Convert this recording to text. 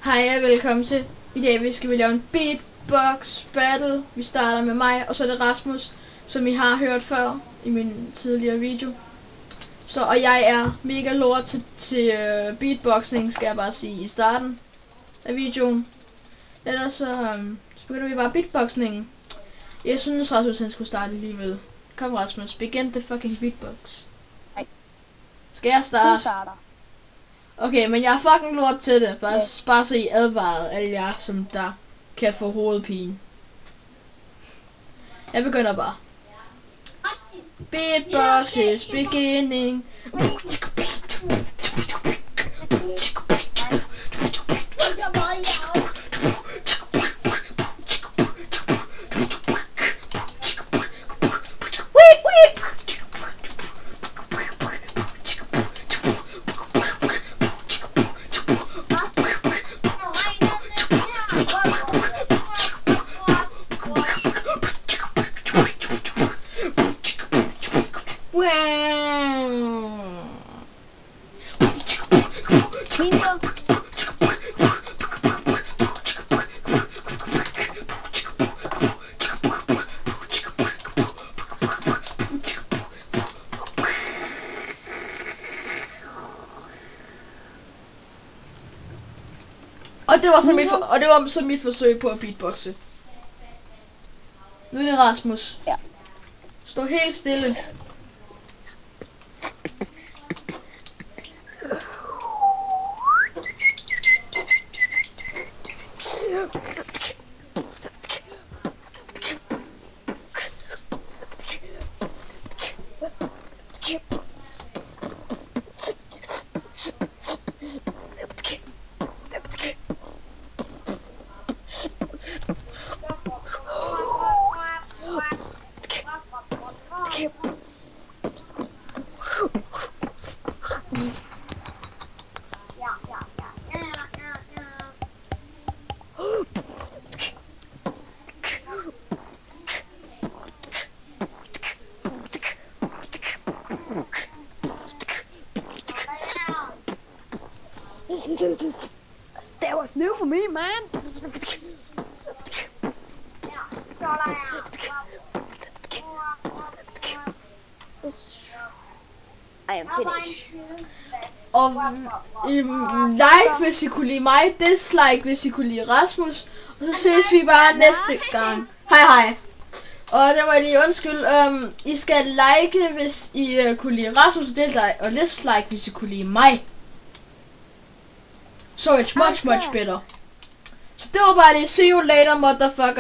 Hej og velkommen til. I dag skal vi lave en beatbox battle. Vi starter med mig, og så er det Rasmus, som I har hørt før i min tidligere video. Og jeg er mega lort til beatboxing, skal jeg bare sige i starten af videoen. Ellers så begynder vi bare beatboxingen. Jeg synes Rasmus han skulle starte alligevel. Kom Rasmus, begin the fucking beatbox. Nej. Skal jeg starte? Du starter. Okay, men jeg er fucking lort til det. Bare så I advaret alle jer, som der kan få hovedpine. Jeg begynder bare. Beatbox is beginning. Og det var så mit forsøg på at beatboxe. Nu er det Rasmus. Ja. Stå helt stille. That was new for me, man. I am finished. Og like hvis I kunne lide mig, dislike hvis I kunne lide Rasmus, og så ses vi bare næste gang. Hej. Og der var lige undskyld, I skal like hvis I kunne lide Rasmus, og dislike hvis I kunne lide mig. So it's much better. Så det var bare det. See you later, motherfucker.